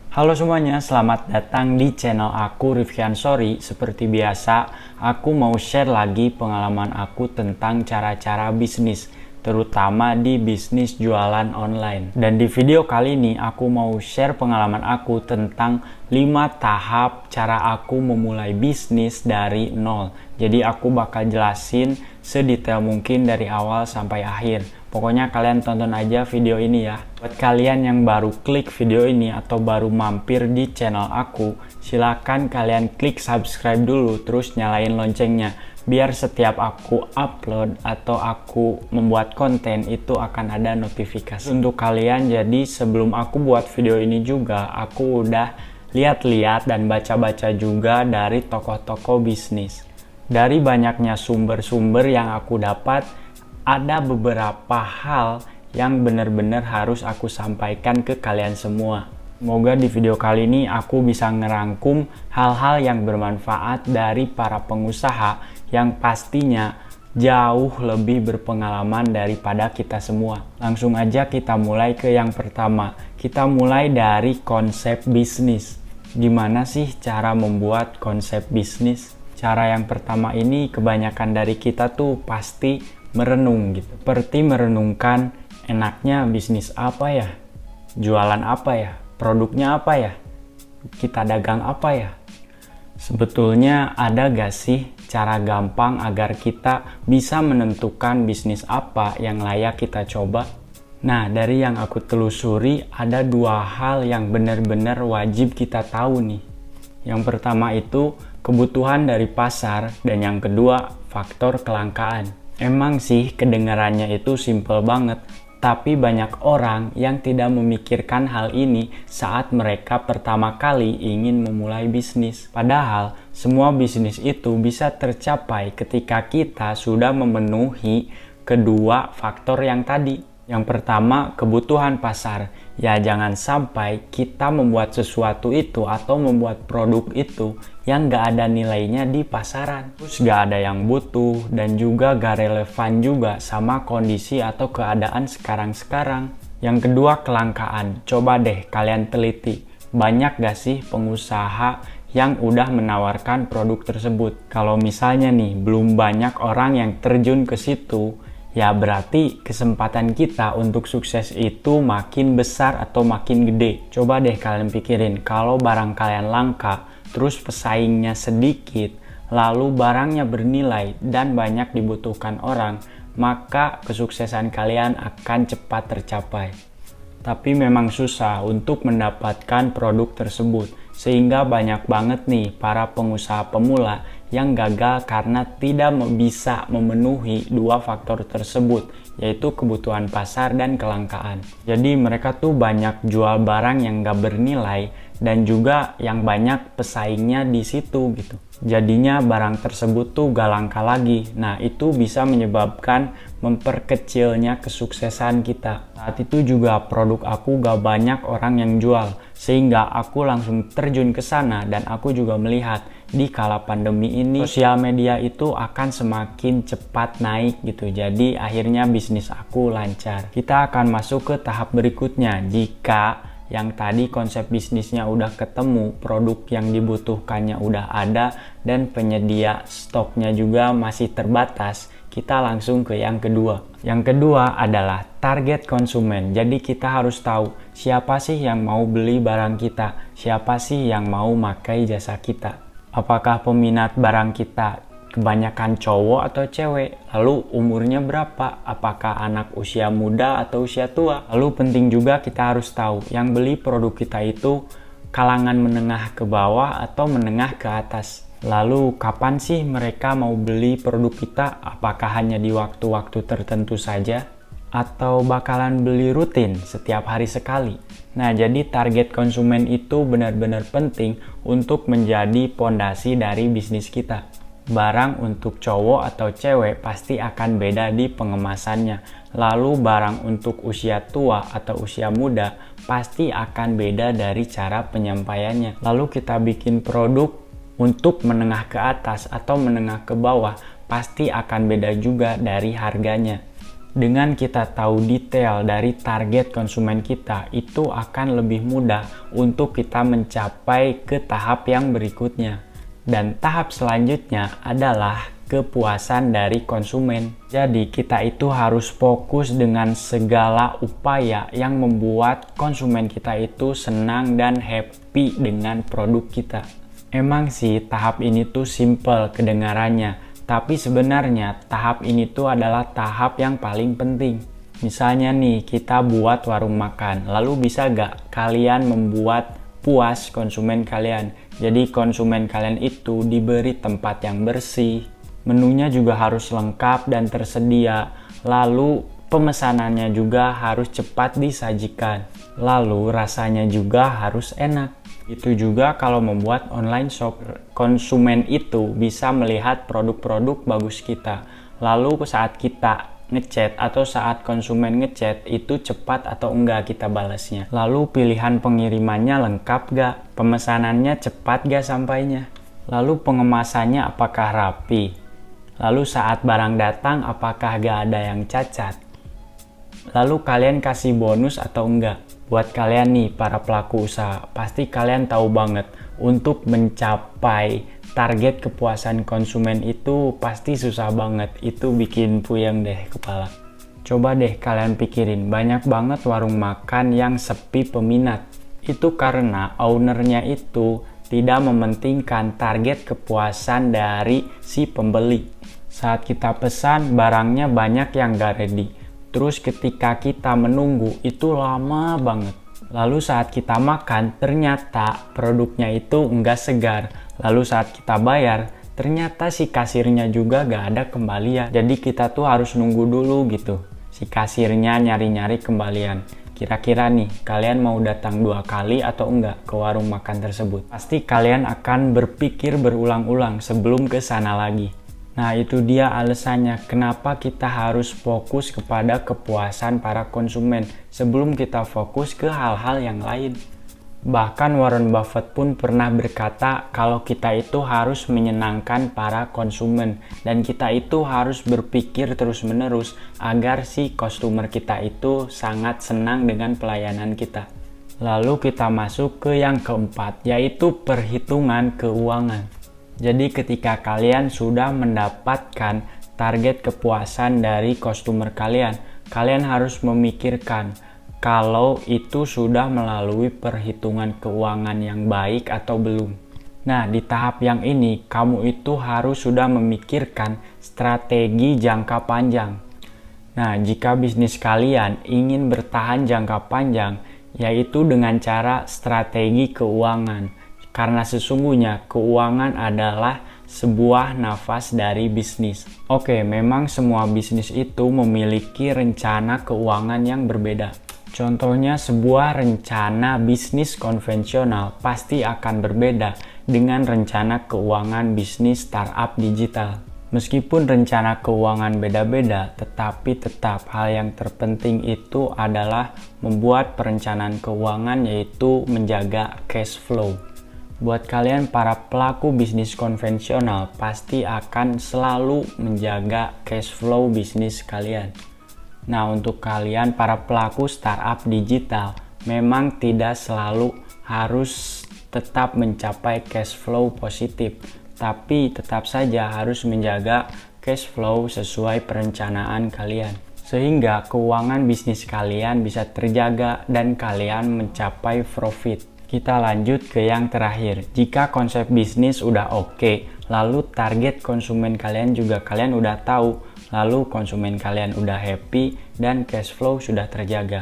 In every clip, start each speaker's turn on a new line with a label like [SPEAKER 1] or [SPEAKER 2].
[SPEAKER 1] Halo semuanya, selamat datang di channel aku Rifki Ansori. Seperti biasa, aku mau share lagi pengalaman aku tentang cara-cara bisnis, terutama di bisnis jualan online. Dan di video kali ini aku mau share pengalaman aku tentang 5 tahap cara aku memulai bisnis dari nol. Jadi aku bakal jelasin sedetail mungkin dari awal sampai akhir. Pokoknya kalian tonton aja video ini ya. Buat kalian yang baru klik video ini atau baru mampir di channel aku, silakan kalian klik subscribe dulu, terus nyalain loncengnya. Biar setiap aku upload atau aku membuat konten itu akan ada notifikasi untuk kalian. Jadi sebelum aku buat video ini juga, aku udah lihat-lihat dan baca-baca juga dari tokoh-tokoh bisnis. Dari banyaknya sumber-sumber yang aku dapat, ada beberapa hal yang benar-benar harus aku sampaikan ke kalian semua. Semoga di video kali ini aku bisa ngerangkum hal-hal yang bermanfaat dari para pengusaha yang pastinya jauh lebih berpengalaman daripada kita semua. Langsung aja kita mulai ke yang pertama. Kita mulai dari konsep bisnis. Gimana sih cara membuat konsep bisnis? Cara yang pertama ini kebanyakan dari kita tuh pasti merenung gitu. Seperti merenungkan enaknya bisnis apa ya? Jualan apa ya? Produknya apa ya? Kita dagang apa ya? Sebetulnya ada gak sih cara gampang agar kita bisa menentukan bisnis apa yang layak kita coba? Nah, dari yang aku telusuri ada 2 hal yang benar-benar wajib kita tahu nih. Yang pertama itu kebutuhan dari pasar dan yang kedua faktor kelangkaan. Emang sih kedengarannya itu simple banget, tapi banyak orang yang tidak memikirkan hal ini saat mereka pertama kali ingin memulai bisnis. Padahal semua bisnis itu bisa tercapai ketika kita sudah memenuhi kedua faktor yang tadi. Yang pertama, kebutuhan pasar. Ya jangan sampai kita membuat sesuatu itu atau membuat produk itu yang gak ada nilainya di pasaran. Terus gak ada yang butuh dan juga gak relevan juga sama kondisi atau keadaan sekarang-sekarang. Yang kedua, kelangkaan. Coba deh kalian teliti. Banyak gak sih pengusaha yang udah menawarkan produk tersebut? Kalau misalnya nih belum banyak orang yang terjun ke situ, ya berarti kesempatan kita untuk sukses itu makin besar atau makin gede. Coba deh kalian pikirin, kalau barang kalian langka, terus pesaingnya sedikit, lalu barangnya bernilai dan banyak dibutuhkan orang, maka kesuksesan kalian akan cepat tercapai. Tapi memang susah untuk mendapatkan produk tersebut, sehingga banyak banget nih para pengusaha pemula yang gagal karena tidak bisa memenuhi 2 faktor tersebut, yaitu kebutuhan pasar dan kelangkaan. Jadi mereka tuh banyak jual barang yang gak bernilai dan juga yang banyak pesaingnya di situ gitu. Jadinya barang tersebut tuh gak langka lagi. Nah itu bisa menyebabkan memperkecilnya kesuksesan kita. Saat itu juga produk aku gak banyak orang yang jual, sehingga aku langsung terjun ke sana dan aku juga melihat di kala pandemi ini sosial media itu akan semakin cepat naik gitu. Jadi akhirnya bisnis aku lancar. Kita akan masuk ke tahap berikutnya. Jika yang tadi konsep bisnisnya udah ketemu, produk yang dibutuhkannya udah ada, dan penyedia stoknya juga masih terbatas, kita langsung ke yang kedua. Yang kedua adalah target konsumen. Jadi kita harus tahu siapa sih yang mau beli barang kita, siapa sih yang mau pakai jasa kita. Apakah peminat barang kita kebanyakan cowok atau cewek? Lalu umurnya berapa? Apakah anak usia muda atau usia tua? Lalu penting juga kita harus tahu yang beli produk kita itu kalangan menengah ke bawah atau menengah ke atas. Lalu kapan sih mereka mau beli produk kita? Apakah hanya di waktu-waktu tertentu saja? Atau bakalan beli rutin setiap hari sekali? Nah, jadi target konsumen itu benar-benar penting untuk menjadi pondasi dari bisnis kita. Barang untuk cowok atau cewek pasti akan beda di pengemasannya. Lalu barang untuk usia tua atau usia muda pasti akan beda dari cara penyampaiannya. Lalu kita bikin produk untuk menengah ke atas atau menengah ke bawah, pasti akan beda juga dari harganya. Dengan kita tahu detail dari target konsumen kita, itu akan lebih mudah untuk kita mencapai ke tahap yang berikutnya. Dan tahap selanjutnya adalah kepuasan dari konsumen. Jadi kita itu harus fokus dengan segala upaya yang membuat konsumen kita itu senang dan happy dengan produk kita. Emang sih tahap ini tuh simple kedengarannya, tapi sebenarnya tahap ini tuh adalah tahap yang paling penting. Misalnya nih, kita buat warung makan, lalu bisa gak kalian membuat puas konsumen kalian? Jadi konsumen kalian itu diberi tempat yang bersih, menunya juga harus lengkap dan tersedia, lalu pemesanannya juga harus cepat disajikan, lalu rasanya juga harus enak. Itu juga kalau membuat online shop, konsumen itu bisa melihat produk-produk bagus kita. Lalu saat kita ngechat atau saat konsumen ngechat itu cepat atau enggak kita balasnya. Lalu pilihan pengirimannya lengkap gak? Pemesanannya cepat gak sampainya? Lalu pengemasannya apakah rapi? Lalu saat barang datang apakah gak ada yang cacat? Lalu kalian kasih bonus atau enggak? Buat kalian nih para pelaku usaha, pasti kalian tahu banget untuk mencapai target kepuasan konsumen itu pasti susah banget. Itu bikin puyeng deh kepala. Coba deh kalian pikirin, banyak banget warung makan yang sepi peminat. Itu karena ownernya itu tidak mementingkan target kepuasan dari si pembeli. Saat kita pesan, barangnya banyak yang gak ready. Terus ketika kita menunggu itu lama banget. Lalu saat kita makan ternyata produknya itu enggak segar. Lalu saat kita bayar ternyata si kasirnya juga gak ada kembalian. Jadi kita tuh harus nunggu dulu gitu. Si kasirnya nyari-nyari kembalian. Kira-kira nih kalian mau datang 2 kali atau enggak ke warung makan tersebut? Pasti kalian akan berpikir berulang-ulang sebelum ke sana lagi. Nah itu dia alasannya kenapa kita harus fokus kepada kepuasan para konsumen sebelum kita fokus ke hal-hal yang lain. Bahkan Warren Buffett pun pernah berkata kalau kita itu harus menyenangkan para konsumen dan kita itu harus berpikir terus-menerus agar si customer kita itu sangat senang dengan pelayanan kita. Lalu kita masuk ke yang keempat, yaitu perhitungan keuangan. Jadi ketika kalian sudah mendapatkan target kepuasan dari customer kalian, kalian harus memikirkan kalau itu sudah melalui perhitungan keuangan yang baik atau belum. Nah, di tahap yang ini, kamu itu harus sudah memikirkan strategi jangka panjang. Nah, jika bisnis kalian ingin bertahan jangka panjang, yaitu dengan cara strategi keuangan. Karena sesungguhnya keuangan adalah sebuah nafas dari bisnis. Oke, memang semua bisnis itu memiliki rencana keuangan yang berbeda. Contohnya sebuah rencana bisnis konvensional pasti akan berbeda dengan rencana keuangan bisnis startup digital. Meskipun rencana keuangan beda-beda, tetapi tetap hal yang terpenting itu adalah membuat perencanaan keuangan, yaitu menjaga cash flow. Buat kalian para pelaku bisnis konvensional pasti akan selalu menjaga cash flow bisnis kalian. Nah, untuk kalian para pelaku startup digital memang tidak selalu harus tetap mencapai cash flow positif, tapi tetap saja harus menjaga cash flow sesuai perencanaan kalian. Sehingga keuangan bisnis kalian bisa terjaga dan kalian mencapai profit. Kita lanjut ke yang terakhir. Jika konsep bisnis udah oke, lalu target konsumen kalian juga kalian udah tahu, lalu konsumen kalian udah happy dan cash flow sudah terjaga.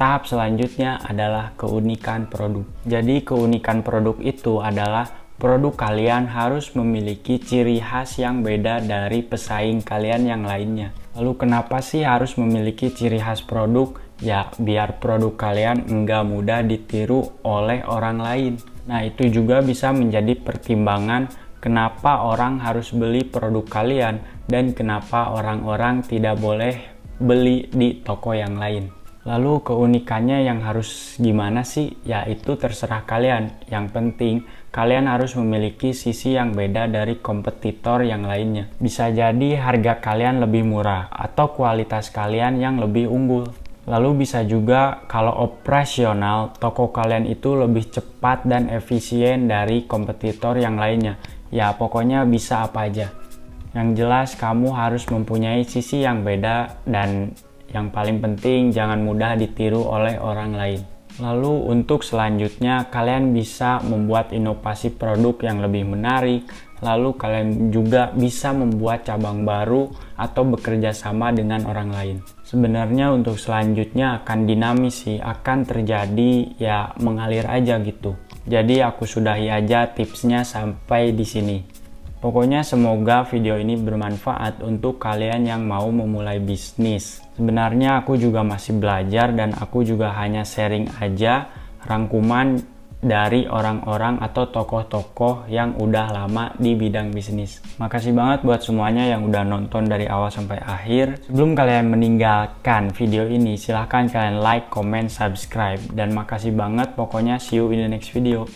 [SPEAKER 1] Tahap selanjutnya adalah keunikan produk. Jadi keunikan produk itu adalah produk kalian harus memiliki ciri khas yang beda dari pesaing kalian yang lainnya. Lalu kenapa sih harus memiliki ciri khas produk? Ya, biar produk kalian enggak mudah ditiru oleh orang lain. Nah, itu juga bisa menjadi pertimbangan kenapa orang harus beli produk kalian dan kenapa orang-orang tidak boleh beli di toko yang lain. Lalu keunikannya yang harus gimana sih? Yaitu terserah kalian. Yang penting kalian harus memiliki sisi yang beda dari kompetitor yang lainnya. Bisa jadi harga kalian lebih murah atau kualitas kalian yang lebih unggul. Lalu bisa juga kalau operasional, toko kalian itu lebih cepat dan efisien dari kompetitor yang lainnya. Ya pokoknya bisa apa aja. Yang jelas kamu harus mempunyai sisi yang beda dan yang paling penting jangan mudah ditiru oleh orang lain. Lalu untuk selanjutnya kalian bisa membuat inovasi produk yang lebih menarik. Lalu kalian juga bisa membuat cabang baru atau bekerja sama dengan orang lain. Sebenarnya untuk selanjutnya akan dinamis sih, akan terjadi ya mengalir aja gitu. Jadi aku sudahi aja tipsnya sampai di sini. Pokoknya semoga video ini bermanfaat untuk kalian yang mau memulai bisnis. Sebenarnya aku juga masih belajar dan aku juga hanya sharing aja rangkuman dari orang-orang atau tokoh-tokoh yang udah lama di bidang bisnis. Makasih banget buat semuanya yang udah nonton dari awal sampai akhir. Sebelum kalian meninggalkan video ini, silahkan kalian like, comment, subscribe. Dan makasih banget, pokoknya see you in the next video.